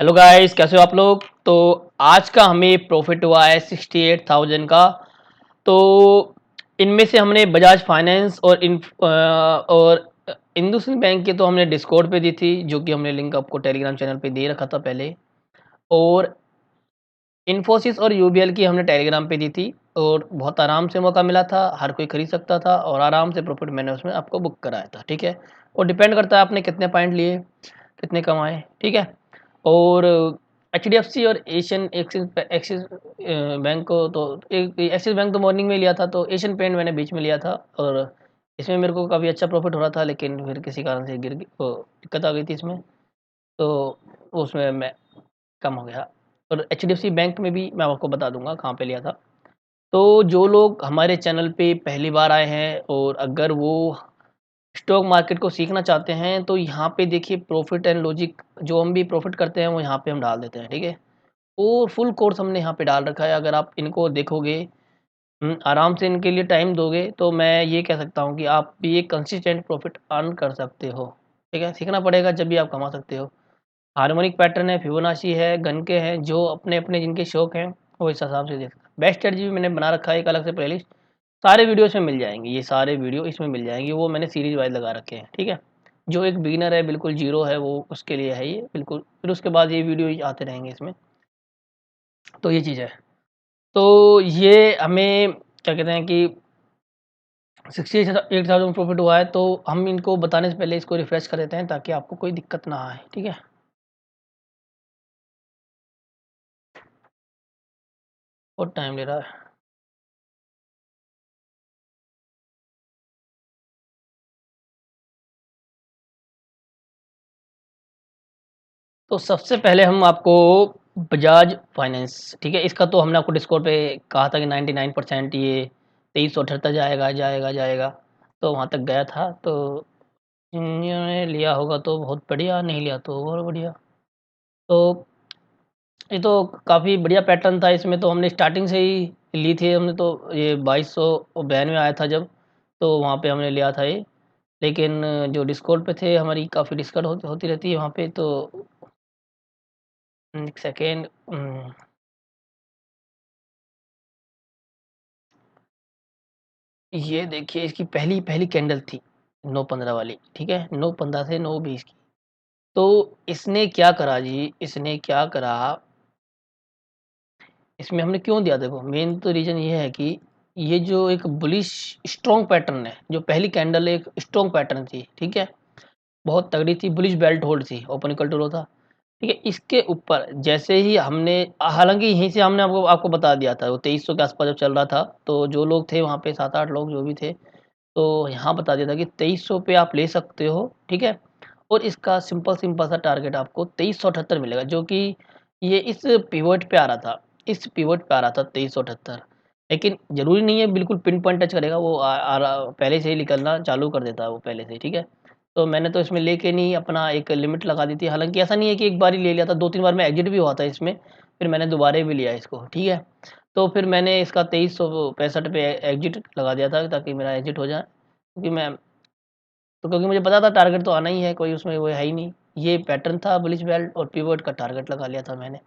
Hello guys, कैसे हो आप लोग। तो आज का हमें प्रॉफिट हुआ है 68,000 का। तो इनमें से हमने बजाज फाइनेंस और इंडसइंड बैंक के तो हमने डिस्कॉर्ड पे दी थी, जो कि हमने लिंक आपको टेलीग्राम चैनल पे दे रखा था पहले। और इन्फोसिस और यूबीएल की हमने टेलीग्राम पे दी थी। और बहुत आराम से मौका मिला था, हर कोई खरीद सकता था और आराम से प्रॉफिट मैंने उसमें आपको बुक कराया था। ठीक है, और डिपेंड करता है आपने कितने पॉइंट लिए, कितने कमाए। ठीक है। और एचडीएफसी और एशियन एक्सिस एक्सिस बैंक को तो एक एक्सिस बैंक तो मॉर्निंग में लिया था, तो एशियन पेंट मैंने बीच में लिया था। और इसमें मेरे को काफ़ी अच्छा प्रॉफिट हो रहा था, लेकिन फिर किसी कारण से गिर गई, वो दिक्कत आ गई थी इसमें। तो उसमें मैं कम हो गया। और एचडीएफसी बैंक में भी मैं आपको बता दूंगा कहाँ पे लिया था। तो जो लोग हमारे चैनल पे पहली बार आए हैं और अगर वो स्टॉक मार्केट को सीखना चाहते हैं, तो यहाँ पे देखिए प्रॉफिट एंड लॉजिक, जो हम भी प्रॉफिट करते हैं वो यहाँ पे हम डाल देते हैं। ठीक है, और फुल कोर्स हमने यहाँ पे डाल रखा है। अगर आप इनको देखोगे, आराम से इनके लिए टाइम दोगे, तो मैं ये कह सकता हूँ कि आप भी एक कंसिस्टेंट प्रॉफिट अर्न कर सकते हो। ठीक है, सीखना पड़ेगा जब भी आप कमा सकते हो। हार्मोनिक पैटर्न है, फिबोनाची है, गन के हैं, जो अपने अपने जिनके शौक हैं वो इस हिसाब से देख सकते हैं। बेस्ट स्ट्रेटजी भी मैंने बना रखा है एक अलग से प्लेलिस्ट, सारे वीडियो इसमें मिल जाएंगे, ये सारे वीडियो इसमें मिल जाएंगे, वो मैंने सीरीज वाइज लगा रखे हैं। ठीक है, जो एक बिगिनर है, बिल्कुल जीरो है, वो उसके लिए है ये बिल्कुल। फिर उसके बाद ये वीडियो आते रहेंगे इसमें। तो ये चीज़ है। तो ये हमें क्या कहते हैं कि 68,000 प्रॉफिट हुआ है। तो हम इनको बताने से पहले इसको रिफ्रेश कर देते हैं, ताकि आपको कोई दिक्कत ना आए। ठीक है, और टाइम ले रहा है। तो सबसे पहले हम आपको बजाज फाइनेंस, ठीक है, इसका तो हमने आपको डिस्काउंट पे कहा था कि 99% ये 2378 जाएगा जाएगा जाएगा। तो वहाँ तक गया था। तो इन्होंने लिया होगा तो बहुत बढ़िया, नहीं लिया तो और बढ़िया। तो ये तो काफ़ी बढ़िया पैटर्न था। इसमें तो हमने स्टार्टिंग से ही ली थी हमने, तो ये 2292 आया था जब, तो वहाँ पे हमने लिया था ये। लेकिन जो डिस्काउंट पे थे, हमारी काफ़ी डिस्काउंट होती रहती है वहाँ पे। तो एक सेकेंड, ये देखिए इसकी पहली पहली कैंडल थी 9:15 वाली। ठीक है, 9:15 से 9:20 की। तो इसने क्या करा जी, इसने क्या करा, इसमें हमने क्यों दिया, देखो मेन तो रीज़न ये है कि ये जो एक बुलिश स्ट्रॉन्ग पैटर्न है, जो पहली कैंडल एक स्ट्रॉन्ग पैटर्न थी। ठीक है, बहुत तगड़ी थी, बुलिश बेल्ट होल्ड थी, ओपन इक्वल टू लो था। ठीक है, इसके ऊपर जैसे ही हमने, हालाँकि यहीं से हमने आपको आपको बता दिया था, वो 2300 के आस-पास जब चल रहा था, तो जो लोग थे वहाँ पे 7-8 लोग जो भी थे, तो यहाँ बता दिया था कि 2300 पे आप ले सकते हो। ठीक है, और इसका सिंपल सिंपल सा टारगेट आपको 2378 मिलेगा, जो कि ये इस पिवट पे आ रहा था, इस पिवट पे आ रहा था 2378। लेकिन ज़रूरी नहीं है बिल्कुल पिन पॉइंट टच करेगा, वो आ रहा पहले से ही निकलना चालू कर देता है वो पहले से। ठीक है, तो मैंने तो इसमें लेके नहीं अपना एक लिमिट लगा दी थी। हालाँकि ऐसा नहीं है कि एक बार ही ले लिया था, 2-3 बार मैं एग्ज़िट भी हुआ था इसमें, फिर मैंने दोबारा भी लिया इसको। ठीक है, तो फिर मैंने इसका 2365 पे एग्ज़िट लगा दिया था, ताकि मेरा एग्ज़िट हो जाए। क्योंकि मैं तो क्योंकि मुझे पता था टारगेट तो आना ही है, कोई उसमें वो है ही नहीं। ये पैटर्न था बुलिश बेल्ट, और पिवट का टारगेट लगा लिया था मैंने।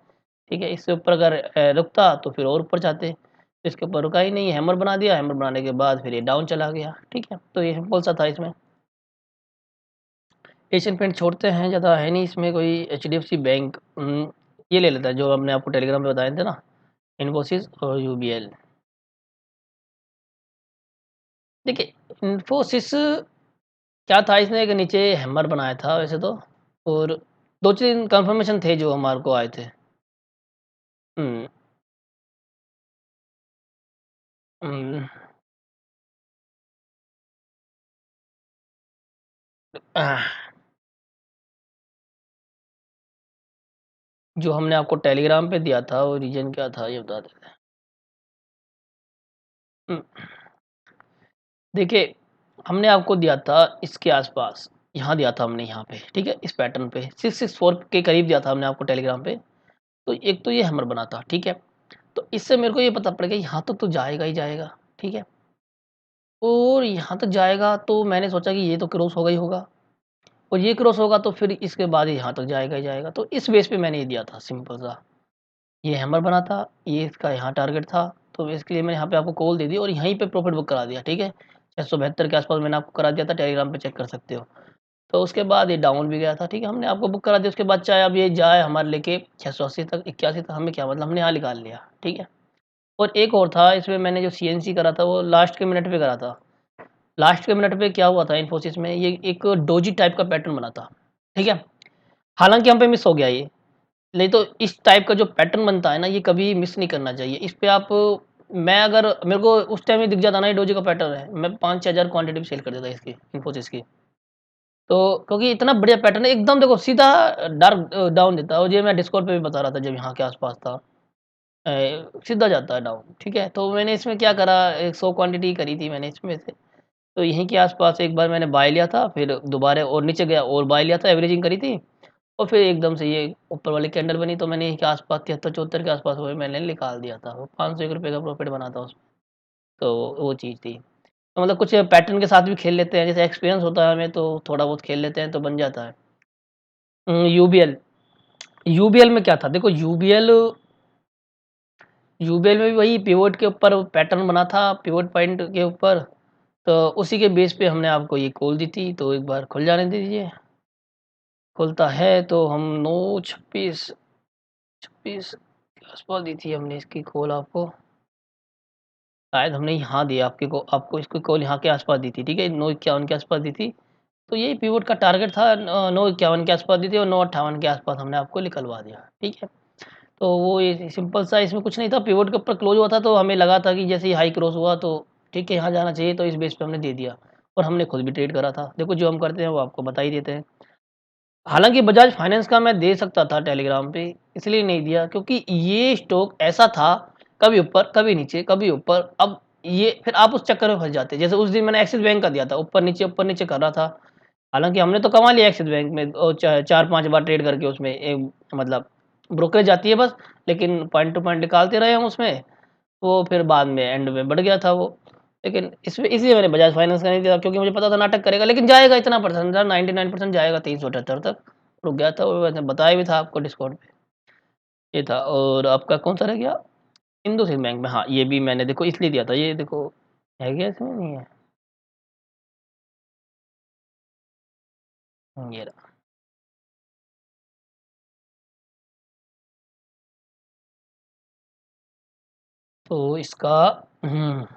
ठीक है, इससे ऊपर अगर रुकता तो फिर और ऊपर जाते। इसके ऊपर रुका ही नहीं, हैमर बना दिया, हैमर बनाने के बाद फिर ये डाउन चला गया। ठीक है, तो ये सिंपल सा था इसमें। एशियन पेंट छोड़ते हैं, ज़्यादा है नहीं इसमें कोई। एचडीएफसी बैंक, ये ले लेता है जो हमने आपको टेलीग्राम पे बताए थे ना, इन्फोसिस और यूबीएल। देखिए, इन्फोसिस क्या था, इसने एक नीचे हैमर बनाया था वैसे तो, और 2-3 कन्फर्मेशन थे जो हमारे को आए थे। हुँ, हुँ, आह, जो हमने आपको टेलीग्राम पे दिया था वो रीज़न क्या था, ये बता देते हैं। हुँ, देखिए, हमने आपको दिया था इसके आस-पास, यहाँ दिया था हमने यहाँ पे, ठीक है? इस पैटर्न पे 664 के करीब दिया था हमने आपको टेलीग्राम पे। तो एक तो ये हैमर बना था, ठीक है? तो इससे मेरे को ये पता पड़ गया यहाँ तक तो जाएगा ही जाएगा, ठीक है? और यहाँ तक जाएगा तो मैंने सोचा कि ये तो क्रॉस होगा ही होगा। और ये क्रॉस होगा तो फिर इसके बाद ये यहाँ तक जाएगा ही जाएगा। तो इस बेस पे मैंने ये दिया था सिंपल सा। ये हैमर बना था, ये इसका यहाँ टारगेट था, तो इसके लिए मैंने यहाँ पे आपको कॉल दे दी और यहीं पे प्रॉफिट बुक करा दिया, ठीक है? 672 के आस-पास मैंने आपको करा दिया था, टेलीग्राम पे चेक कर सकते हो। तो उसके बाद ये डाउन भी गया था, ठीक है? हमने आपको बुक करा दिया, उसके बाद चाहे अब ये जाए हमारे लेके 680 तक, 81 तक, हमें क्या मतलब, हमने यहाँ निकाल लिया, ठीक है? और एक और था इसमें, मैंने जो सीएनसी करा था वो लास्ट के मिनट पे करा था। लास्ट के मिनट पे क्या हुआ था इन्फोसिस में, ये एक डोजी टाइप का पैटर्न बना था, ठीक है? हालाँकि हम पे मिस हो गया ये, नहीं तो इस टाइप का जो पैटर्न बनता है ना, ये कभी मिस नहीं करना चाहिए। इस पे आप, मैं अगर मेरे को उस टाइम ही दिख जाता ना ये डोजी का पैटर्न है, मैं 5-6 हज़ार क्वांटिटी भी सेल कर देता इसकी, इन्फोसिस की। तो क्योंकि इतना बढ़िया पैटर्न है, एकदम देखो सीधा डार्क डाउन देता है, और ये मैं डिस्कॉर्ड पे भी बता रहा था जब यहाँ के आस-पास था। सीधा जाता है डाउन, ठीक है? तो मैंने इसमें क्या करा, 100 क्वांटिटी करी थी मैंने इसमें से। तो यहीं के आस-पास एक बार मैंने बाय लिया था, फिर दोबारा और नीचे गया और बाय लिया था, एवरेजिंग करी थी, और फिर एकदम से ये ऊपर वाली कैंडल बनी, तो मैंने यहीं के आस-पास 73-74 के आस-पास वो मैंने निकाल दिया था। वो ₹501 का प्रॉफ़िट बना था उसमें। तो वो चीज़ थी। तो मतलब कुछ पैटर्न के साथ भी खेल लेते हैं, जैसे एक्सपीरियंस होता है हमें तो थोड़ा बहुत खेल लेते हैं तो बन जाता है। यूबीएल, यूबीएल में क्या था, देखो यूबीएल में भी वही पिवोट के ऊपर पैटर्न बना था, पिवोट पॉइंट के ऊपर, तो उसी के बेस पे हमने आपको ये कॉल दी थी, तो एक बार खुल जाने दीजिए। खुलता है तो हम 9:26 26 के आस-पास दी थी हमने इसकी कॉल आपको। शायद हमने यहाँ दिया आपको इसकी कॉल यहाँ के आस-पास दी थी, ठीक है? 9:51 के आस-पास दी थी। तो यही पिवोट का टारगेट था, 9:51 के आस-पास दी थी और 9:58 के आस-पास हमने आपको निकलवा दिया, ठीक है? तो वो ये सिंपल सा, इसमें कुछ नहीं था, पिवोट के ऊपर क्लोज़ हुआ था तो हमें लगा था कि जैसे ही हाई क्रॉस हुआ तो ठीक है, यहाँ जाना चाहिए, तो इस बेस पे हमने दे दिया, और हमने खुद भी ट्रेड करा था। देखो जो हम करते हैं वो आपको बता ही देते हैं। हालाँकि बजाज फाइनेंस का मैं दे सकता था टेलीग्राम पे, इसलिए नहीं दिया क्योंकि ये स्टॉक ऐसा था, कभी ऊपर, कभी नीचे, कभी ऊपर। अब ये फिर आप उस चक्कर में फँस जाते। जैसे उस दिन मैंने एक्सिस बैंक का दिया था, ऊपर नीचे कर रहा था। हालाँकि हमने तो कमा लिया एक्सिस बैंक में, 4-5 बार ट्रेड करके उसमें, मतलब ब्रोकरेज आती है बस, लेकिन पॉइंट टू पॉइंट निकालते रहे हम उसमें, वो फिर बाद में एंड में बढ़ गया था वो। लेकिन इसमें इसलिए मैंने बजाज फाइनेंस का नहीं दिया क्योंकि मुझे पता था नाटक करेगा, लेकिन जाएगा इतना परसेंट था, 99% जाएगा 378 तक, रुक गया था, और मैंने बताया भी था आपको डिस्कॉर्ड पे। ये था, और आपका कौन-सा रह गया? इंडसइंड बैंक में, हाँ, ये भी मैंने देखो इसलिए दिया था, ये देखो है क्या इसमें? नहीं है। ये रहा। तो इसका हुँ,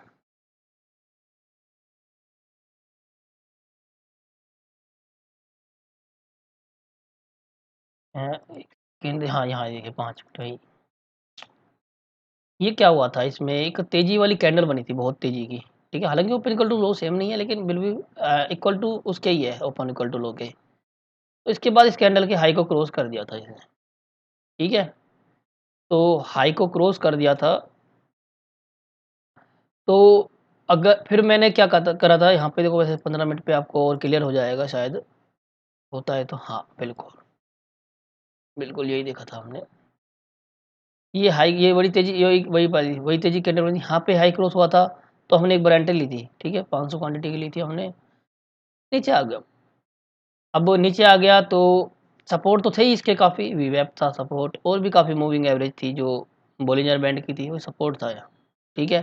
सेकंड, हाँ, यहाँ देखिए 5 मिनट वही। ये क्या हुआ था, इसमें एक तेज़ी वाली कैंडल बनी थी, बहुत तेज़ी की, ठीक है? हालाँकि open equal to low same नहीं है, लेकिन बिल्कुल इक्वल टू उसके ही है, ओपन इक्वल टू लो के। तो इसके बाद इस कैंडल के हाई को क्रॉस कर दिया था इसने, ठीक है? तो हाई को क्रॉस कर दिया था, तो अगर फिर मैंने क्या करा था यहाँ पे, देखो वैसे 15 मिनट पे आपको और क्लियर हो जाएगा शायद, होता है तो, हाँ, बिल्कुल, बिल्कुल यही देखा था हमने। ये हाई, ये बड़ी तेज़ी, यही वही तेज़ी कैंडल बनी, यहाँ पे हाई क्रॉस हुआ था, तो हमने एक बार एंट्री ली थी, ठीक है? 500 क्वांटिटी की ली थी हमने, नीचे आ गया। अब वो नीचे आ गया तो सपोर्ट तो थे ही इसके काफ़ी, वीवैप था सपोर्ट, और भी काफ़ी मूविंग एवरेज थी जो बोलिंजर बैंड की थी, वो सपोर्ट था यहाँ, ठीक है?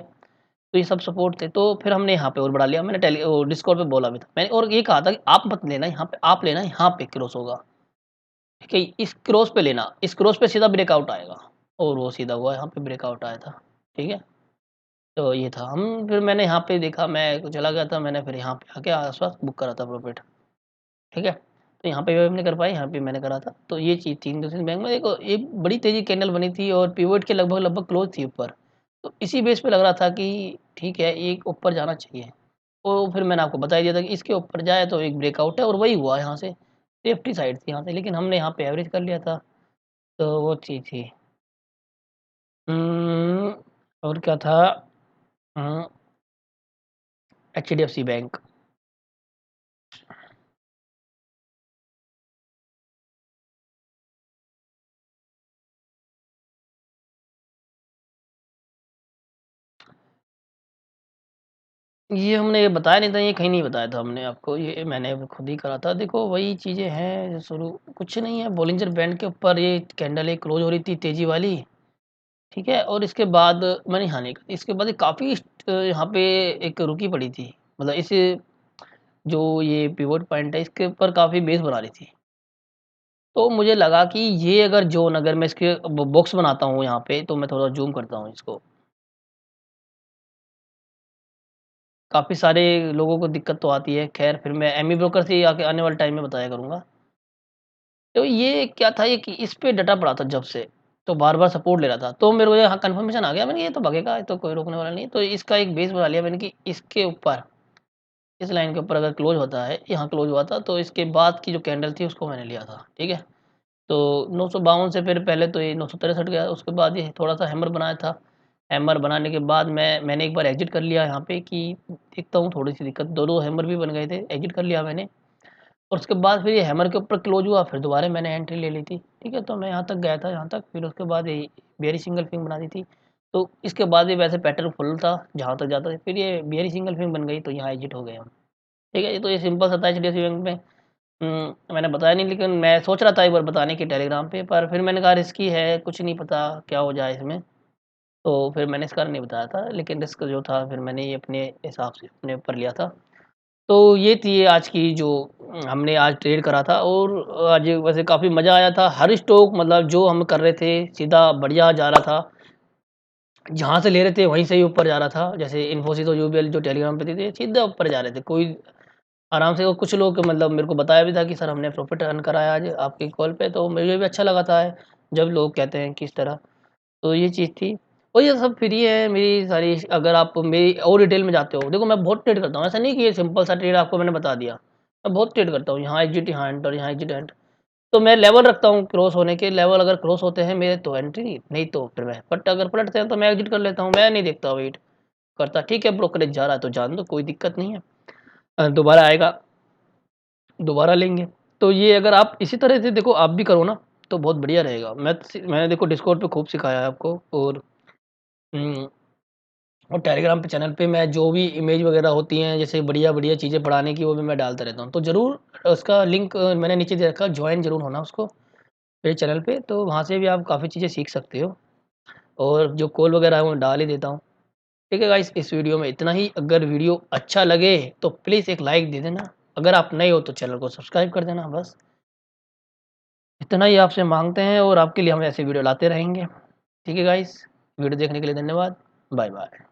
तो ये सब सपोर्ट थे, तो फिर हमने यहाँ पे और बढ़ा लिया। मैंने डिस्कॉर्ड पे बोला भी था मैंने, और ये कहा था कि आप मत लेना यहाँ पे, आप लेना यहाँ पे क्रॉस होगा, ठीक है? इस क्रॉस पे लेना, इस क्रॉस पे सीधा ब्रेकआउट आएगा, और वो सीधा हुआ, यहाँ पे ब्रेकआउट आया था, ठीक है? तो ये था, हम फिर मैंने यहाँ पे देखा, मैं चला गया था, मैंने फिर यहाँ पे आके आस-पास बुक करा था प्रॉफिट, ठीक है? तो यहाँ पे भी हमने कर पाया, यहाँ पे मैंने करा था। तो ये चीज़ थी इंडसइंड बैंक में, देखो एक बड़ी तेज़ी कैंडल बनी थी और पिवोट के लगभग-लगभग क्लोज़ थी ऊपर। तो इसी बेस पे लग रहा था कि ठीक है, ये ऊपर जाना चाहिए। तो फिर मैंने आपको बता ही दिया था कि इसके ऊपर जाए तो एक ब्रेकआउट है, और वही हुआ यहाँ से। सेफ्टी साइड थी यहाँ से, लेकिन हमने यहाँ पे एवरेज कर लिया था, तो वो चीज़ थी। उम्म, और क्या था? HDFC bank. ये हमने बताया नहीं था, ये कहीं नहीं बताया था हमने आपको, ये मैंने खुद ही करा था। देखो वही चीज़ें हैं जो शुरू कुछ नहीं है, बॉलिंजर बैंड के ऊपर ये कैंडल एक क्लोज़ हो रही थी तेज़ी वाली, ठीक है? और इसके बाद मैंने हाँ, नहीं इसके बाद ये काफ़ी यहाँ पे एक रुकी पड़ी थी। मतलब इस जो ये पिवट पॉइंट है इसके ऊपर काफ़ी बेस बना रही थी। तो मुझे लगा कि ये अगर ज़ोन अगर मैं इसके बॉक्स बनाता हूँ यहाँ पे, तो मैं थोड़ा ज़ूम करता हूँ इसको। काफ़ी सारे लोगों को दिक्कत तो आती है, ख़ैर फिर मैं एमी ब्रोकर से ही आगे आने वाले टाइम में बताया करूँगा। तो ये क्या था ये कि इस पे डटा पड़ा था जब से, तो बार-बार सपोर्ट ले रहा था। तो मेरे को यहाँ कन्फर्मेशन आ गया, मैंने कहा ये तो भगेगा, ये तो कोई रोकने वाला नहीं है। तो इसका एक बेस बना लिया मैंने कि इसके ऊपर, इस लाइन के ऊपर अगर क्लोज़ होता है, यहाँ क्लोज़ हुआ था, तो इसके बाद की जो कैंडल थी उसको मैंने लिया था, ठीक है? तो 952 से फिर पहले तो ये 963 गया, उसके बाद ये थोड़ा-सा हैमर बनाया था। हैमर बनाने के बाद मैंने एक बार एग्ज़िट कर लिया यहाँ पे कि देखता हूँ थोड़ी-सी दिक्कत 2-2 हैमर भी बन गए थे, एग्ज़िट कर लिया मैंने। और उसके बाद फिर ये हैमर के ऊपर क्लोज़ हुआ, फिर दोबारा मैंने एंट्री ले ली थी, ठीक है? तो मैं यहाँ तक गया था यहाँ तक, फिर उसके बाद ये बेयरिश सिंगल फिंग बना दी थी। तो इसके बाद ये वैसे पैटर्न फुल था, जहाँ तक जाता था, फिर ये बेयरिश सिंगल फिंग बन गई, तो यहाँ एग्ज़िट हो गए हम, ठीक है? ये तो ये सिंपल सा था एचडीएफसी बैंक में। मैंने बताया नहीं लेकिन मैं सोच रहा था एक बार बताने की टेलीग्राम पे, पर फिर मैंने कहा रिस्की है, कुछ नहीं पता क्या हो जाए इसमें, तो फिर मैंने इस कारण नहीं बताया था। लेकिन रिस्क जो था फिर मैंने ये अपने हिसाब से अपने ऊपर लिया था। तो ये थी आज की जो हमने आज ट्रेड करा था और आज वैसे काफ़ी मज़ा आया था। हर स्टॉक मतलब जो हम कर रहे थे सीधा बढ़िया जा रहा था। जहाँ से ले रहे थे वहीं से ही ऊपर जा रहा था। जैसे इन्फोसिस और यूबीएल जो टेलीग्राम पे थे सीधा ऊपर जा रहे थे। कोई आराम से और कुछ लोग मतलब मेरे को बताया भी था कि सर हमने प्रॉफ़िट अर्न करा है आज आपकी कॉल पे, तो मुझे भी अच्छा लगा था जब लोग कहते हैं कि इस तरह। तो ये चीज़ थी और ये सब फ्री है मेरी सारी अगर आप मेरी और डिटेल में जाते हो, देखो मैं बहुत ट्रेड करता हूँ, ऐसा नहीं कि ये सिंपल सा ट्रेड आपको मैंने बता दिया। मैं बहुत ट्रेड करता हूँ, यहाँ एग्ज़िट यहाँ एंटर, यहाँ एग्ज़िट एंटर। तो मैं लेवल रखता हूँ क्रॉस होने के, लेवल अगर क्रॉस होते हैं मेरे तो एंट्री, नहीं तो फिर मैं बट अगर पलटते हैं तो मैं एग्ज़िट कर लेता हूँ, मैं नहीं देखता वेट करता, ठीक है ब्रोकरेज जा रहा है तो जाने दो कोई दिक्कत नहीं है। दोबारा आएगा, दोबारा लेंगे। तो ये अगर आप इसी तरह से देखो आप भी करो ना, तो बहुत बढ़िया रहेगा। मैंने देखो डिस्कॉर्ड पे खूब सिखाया है आपको और उम और टेलीग्राम पे चैनल पे मैं जो भी इमेज वगैरह होती हैं, जैसे बढ़िया-बढ़िया चीज़ें पढ़ाने की, वो भी मैं डालता रहता हूँ। तो ज़रूर उसका लिंक मैंने नीचे दे रखा है, जॉइन ज़रूर होना उसको, मेरे चैनल पे, तो वहाँ से भी आप काफ़ी चीज़ें सीख सकते हो और जो कॉल वगैरह है, वो डाल ही देता हूँ। ठीक है गाइस, इस वीडियो में इतना ही। अगर वीडियो अच्छा लगे, तो प्लीज़ एक लाइक दे देना। अगर आप नए हो, तो चैनल को सब्सक्राइब कर देना, बस। इतना ही आपसे माँगते हैं और आपके लिए हम ऐसे वीडियो लाते रहेंगे। ठीक है गाइस, वीडियो देखने के लिए धन्यवाद। बाय-बाय।